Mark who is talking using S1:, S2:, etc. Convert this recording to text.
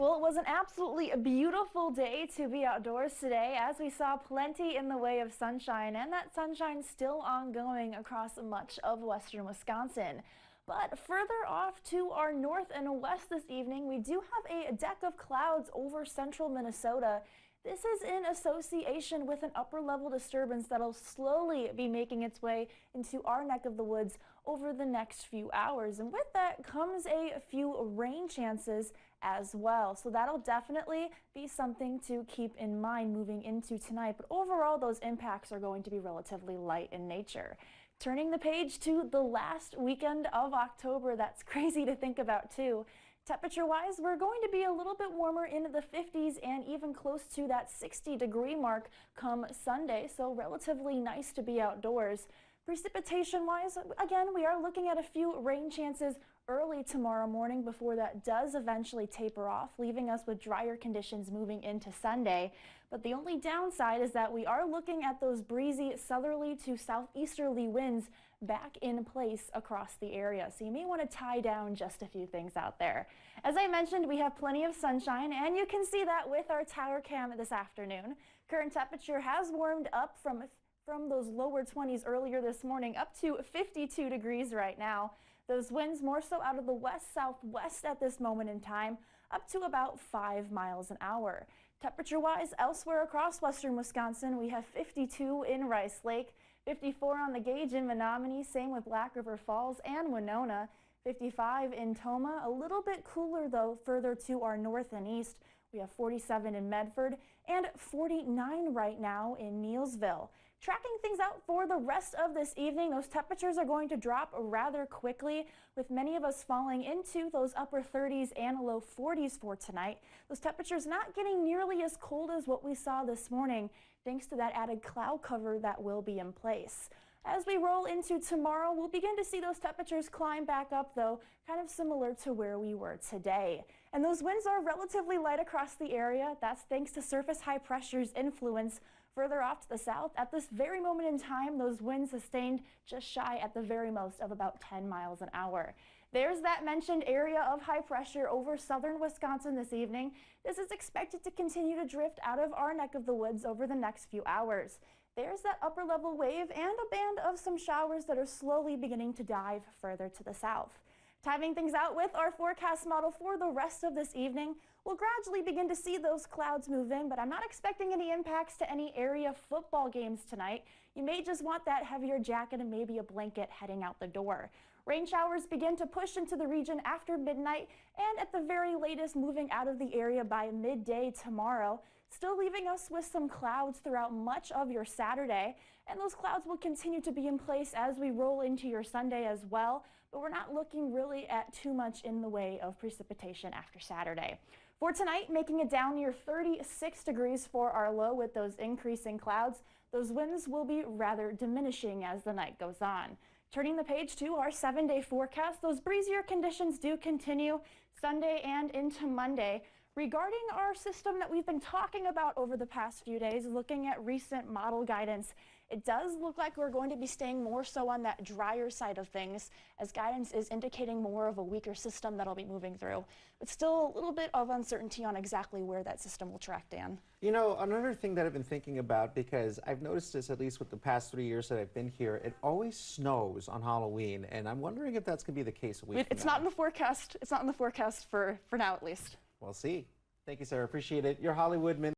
S1: Well, it was an absolutely beautiful day to be outdoors today, as we saw plenty in the way of sunshine, and that sunshine still ongoing across much of western Wisconsin. But further off to our north and west this evening, we do have a deck of clouds over central Minnesota. This is in association with an upper level disturbance that'll slowly be making its way into our neck of the woods over the next few hours. And with that comes a few rain chances as well. So that'll definitely be something to keep in mind moving into tonight. But overall, those impacts are going to be relatively light in nature. Turning the page to the last weekend of October, that's crazy to think about too. Temperature-wise, we're going to be a little bit warmer in the 50s and even close to that 60-degree mark come Sunday, so relatively nice to be outdoors. Precipitation-wise, again, we are looking at a few rain chances early tomorrow morning before that does eventually taper off, leaving us with drier conditions moving into Sunday. But the only downside is that we are looking at those breezy southerly to southeasterly winds back in place across the area. So you may want to tie down just a few things out there. As I mentioned, we have plenty of sunshine, and you can see that with our tower cam this afternoon. Current temperature has warmed up from those lower 20s earlier this morning up to 52 degrees right now. Those winds more so out of the west-southwest at this moment in time, up to about 5 miles an hour. Temperature-wise, elsewhere across western Wisconsin, we have 52 in Rice Lake, 54 on the gauge in Menominee, same with Black River Falls and Winona, 55 in Toma. A little bit cooler though further to our north and east. We have 47 in Medford and 49 right now in Neillsville. Tracking things out for the rest of this evening, those temperatures are going to drop rather quickly, with many of us falling into those upper 30s and low 40s for tonight. Those temperatures not getting nearly as cold as what we saw this morning, thanks to that added cloud cover that will be in place. As we roll into tomorrow, we'll begin to see those temperatures climb back up, though, kind of similar to where we were today. And those winds are relatively light across the area. That's thanks to surface high pressure's influence. Further off to the south, at this very moment in time, those winds sustained just shy at the very most of about 10 miles an hour. There's that mentioned area of high pressure over southern Wisconsin this evening. This is expected to continue to drift out of our neck of the woods over the next few hours. There's that upper level wave and a band of some showers that are slowly beginning to dive further to the south. Timing things out with our forecast model for the rest of this evening, we'll gradually begin to see those clouds move in, but I'm not expecting any impacts to any area football games tonight. You may just want that heavier jacket and maybe a blanket heading out the door. Rain showers begin to push into the region after midnight and at the very latest moving out of the area by midday tomorrow, still leaving us with some clouds throughout much of your Saturday. And those clouds will continue to be in place as we roll into your Sunday as well, but we're not looking really at too much in the way of precipitation after Saturday. For tonight, making it down near 36 degrees for our low with those increasing clouds. Those winds will be rather diminishing as the night goes on. Turning the page to our 7-day forecast, those breezier conditions do continue Sunday and into Monday. Regarding our system that we've been talking about over the past few days, looking at recent model guidance, it does look like we're going to be staying more so on that drier side of things, as guidance is indicating more of a weaker system that'll be moving through. But still a little bit of uncertainty on exactly where that system will track, Dan.
S2: You know, another thing that I've been thinking about, because I've noticed this at least with the past 3 years that I've been here, it always snows on Halloween, and I'm wondering if that's going to be the case a week from now.
S1: It's not in the forecast. It's not in the forecast for now, at least.
S2: We'll see. Thank you, Sarah. Appreciate it. Your Hollywood